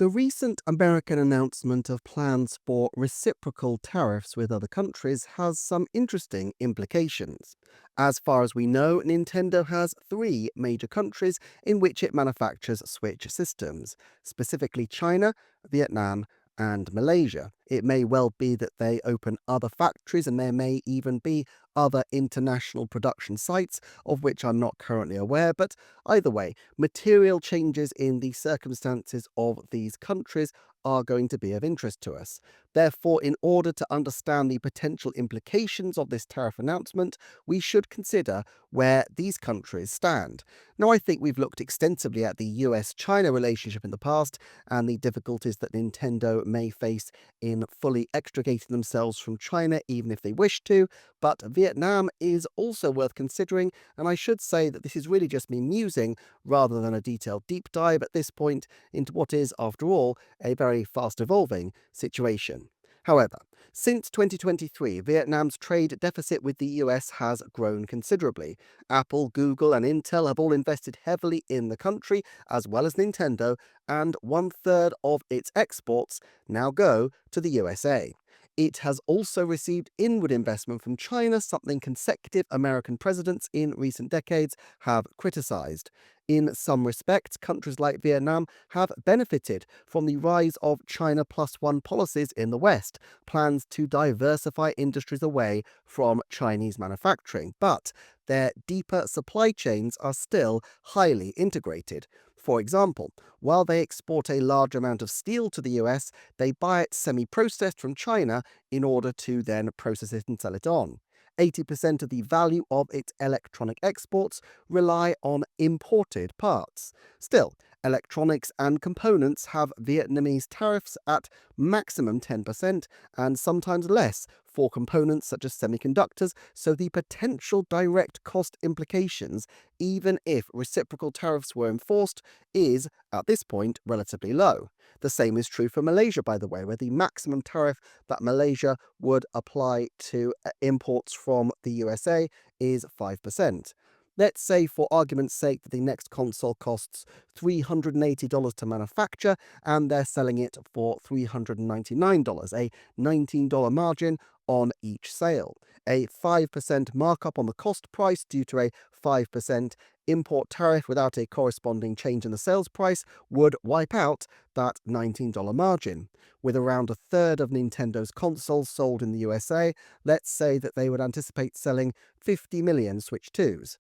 The recent American announcement of plans for reciprocal tariffs with other countries has some interesting implications. As far as we know, Nintendo has three major countries in which it manufactures Switch systems, specifically China, Vietnam, and Malaysia. It may well be that they open other factories and there may even be other international production sites of which I'm not currently aware, but either way, material changes in the circumstances of these countries are going to be of interest to us. Therefore, in order to understand the potential implications of this tariff announcement, we should consider where these countries stand. Now, I think we've looked extensively at the US-China relationship in the past and the difficulties that Nintendo may face in fully extricating themselves from China, even if they wish to, but Vietnam is also worth considering, and I should say that this is really just me musing rather than a detailed deep dive at this point into what is, after all, a very fast evolving situation. However, since 2023, Vietnam's trade deficit with the US has grown considerably. Apple, Google, and Intel have all invested heavily in the country, as well as Nintendo, and one-third of its exports now go to the USA. It has also received inward investment from China, something consecutive American presidents in recent decades have criticized. In some respects, countries like Vietnam have benefited from the rise of China Plus One policies in the West, plans to diversify industries away from Chinese manufacturing. But their deeper supply chains are still highly integrated. For example, while they export a large amount of steel to the US, they buy it semi-processed from China in order to then process it and sell it on. 80% of the value of its electronic exports rely on imported parts. Still, electronics and components have Vietnamese tariffs at maximum 10% and sometimes less for components such as semiconductors, so the potential direct cost implications, even if reciprocal tariffs were enforced, is, at this point, relatively low. The same is true for Malaysia, by the way, where the maximum tariff that Malaysia would apply to imports from the USA is 5%. Let's say, for argument's sake, that the next console costs $380 to manufacture and they're selling it for $399, a $19 margin on each sale. A 5% markup on the cost price due to a 5% import tariff without a corresponding change in the sales price would wipe out that $19 margin. With around a third of Nintendo's consoles sold in the USA, let's say that they would anticipate selling 50 million Switch 2s.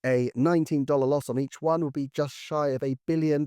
A $19 loss on each one would be just shy of $1 billion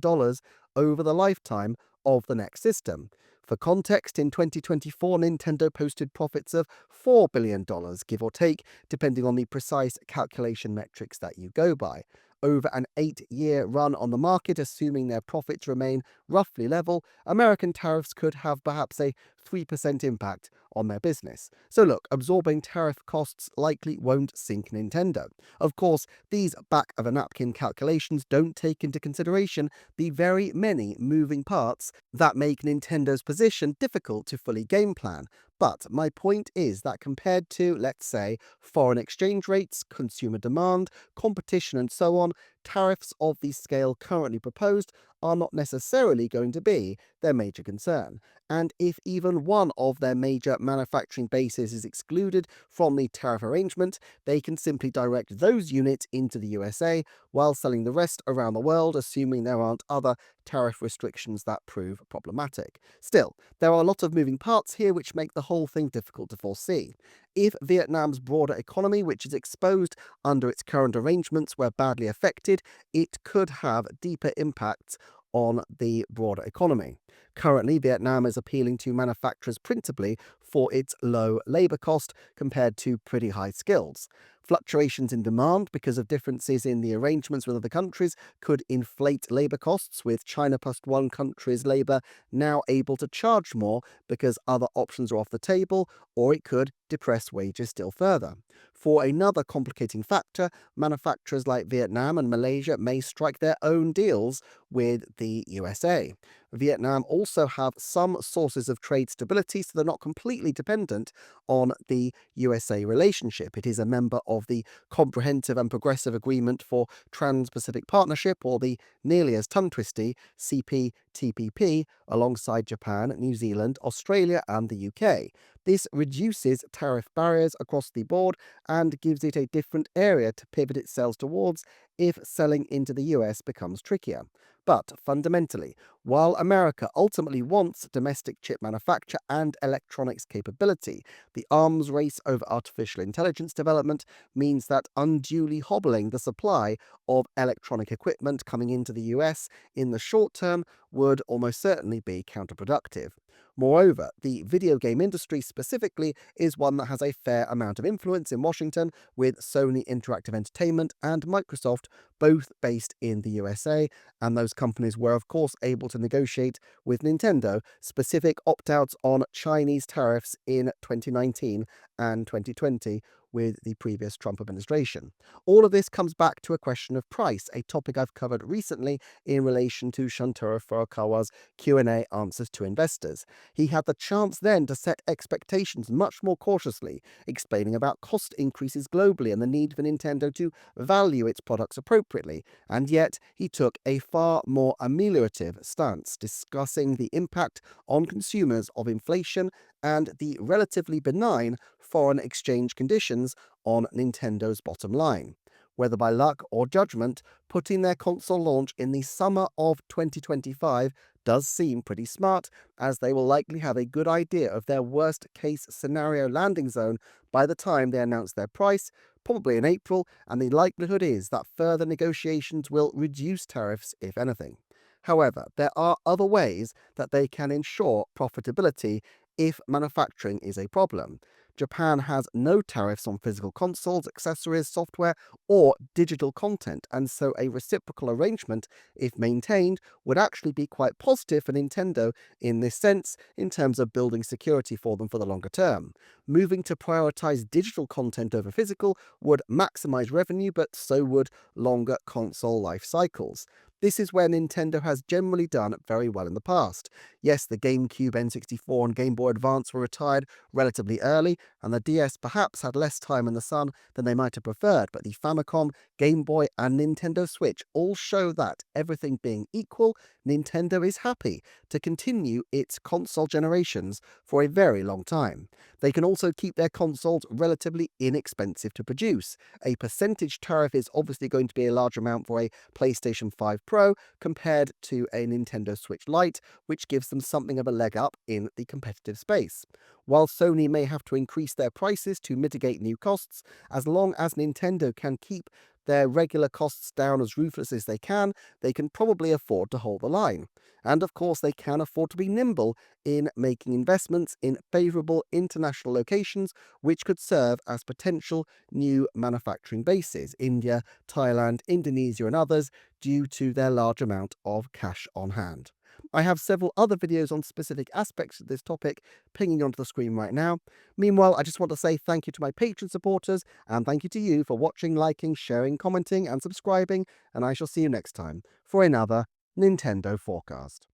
over the lifetime of the next system. For context, in 2024, Nintendo posted profits of $4 billion, give or take, depending on the precise calculation metrics that you go by. Over an 8-year run on the market, assuming their profits remain roughly level, American tariffs could have perhaps a 3% impact on their business. So look, absorbing tariff costs likely won't sink Nintendo. Of course, these back-of-a-napkin calculations don't take into consideration the very many moving parts that make Nintendo's position difficult to fully game plan. But my point is that compared to, let's say, foreign exchange rates, consumer demand, competition, and so on, tariffs of the scale currently proposed are not necessarily going to be their major concern. And if even one of their major manufacturing bases is excluded from the tariff arrangement, they can simply direct those units into the USA while selling the rest around the world, assuming there aren't other tariff restrictions that prove problematic. Still, there are a lot of moving parts here which make the whole thing difficult to foresee. If Vietnam's broader economy, which is exposed under its current arrangements, were badly affected, it could have deeper impacts on the broader economy. Currently, Vietnam is appealing to manufacturers principally for its low labor cost compared to pretty high skills. Fluctuations in demand because of differences in the arrangements with other countries could inflate labor costs, with China plus one country's labor now able to charge more because other options are off the table, or it could depress wages still further. For another complicating factor, manufacturers like Vietnam and Malaysia may strike their own deals with the USA. Vietnam also have some sources of trade stability, so they're not completely dependent on the USA relationship. It is a member of the Comprehensive and Progressive Agreement for Trans-Pacific Partnership, or the nearly as tongue-twisty CPTPP, alongside Japan, New Zealand, Australia, and the UK. This reduces tariff barriers across the board and gives it a different area to pivot its sales towards if selling into the US becomes trickier. But fundamentally, while America ultimately wants domestic chip manufacture and electronics capability, the arms race over artificial intelligence development means that unduly hobbling the supply of electronic equipment coming into the US in the short term would almost certainly be counterproductive. Moreover, the video game industry specifically is one that has a fair amount of influence in Washington, with Sony Interactive Entertainment and Microsoft both based in the USA, and those companies were of course able to negotiate with Nintendo specific opt-outs on Chinese tariffs in 2019 and 2020 with the previous Trump administration. All of this comes back to a question of price, a topic I've covered recently in relation to Shuntaro Furukawa's Q&A answers to investors. He had the chance then to set expectations much more cautiously, explaining about cost increases globally and the need for Nintendo to value its products appropriately, and yet he took a far more ameliorative stance, discussing the impact on consumers of inflation and the relatively benign foreign exchange conditions on Nintendo's bottom line. Whether by luck or judgment, putting their console launch in the summer of 2025 does seem pretty smart, as they will likely have a good idea of their worst case scenario landing zone by the time they announce their price, probably in April, and the likelihood is that further negotiations will reduce tariffs, if anything. However, there are other ways that they can ensure profitability if manufacturing is a problem. Japan has no tariffs on physical consoles, accessories, software, or digital content, and so a reciprocal arrangement, if maintained, would actually be quite positive for Nintendo in this sense, in terms of building security for them for the longer term. Moving to prioritize digital content over physical would maximize revenue, but so would longer console life cycles. This is where Nintendo has generally done very well in the past. Yes, the GameCube, N64, and Game Boy Advance were retired relatively early, and the DS perhaps had less time in the sun than they might have preferred, but the Famicom, Game Boy, and Nintendo Switch all show that, everything being equal, Nintendo is happy to continue its console generations for a very long time. They can also keep their consoles relatively inexpensive to produce. A percentage tariff is obviously going to be a large amount for a PlayStation 5 Pro compared to a Nintendo Switch Lite, which gives them something of a leg up in the competitive space. While Sony may have to increase their prices to mitigate new costs, as long as Nintendo can keep their regular costs down as ruthlessly as they can probably afford to hold the line. And of course, they can afford to be nimble in making investments in favourable international locations, which could serve as potential new manufacturing bases: India, Thailand, Indonesia, and others, due to their large amount of cash on hand. I have several other videos on specific aspects of this topic pinging onto the screen right now. Meanwhile, I just want to say thank you to my Patreon supporters, and thank you to you for watching, liking, sharing, commenting, and subscribing, and I shall see you next time for another Nintendo Forecast.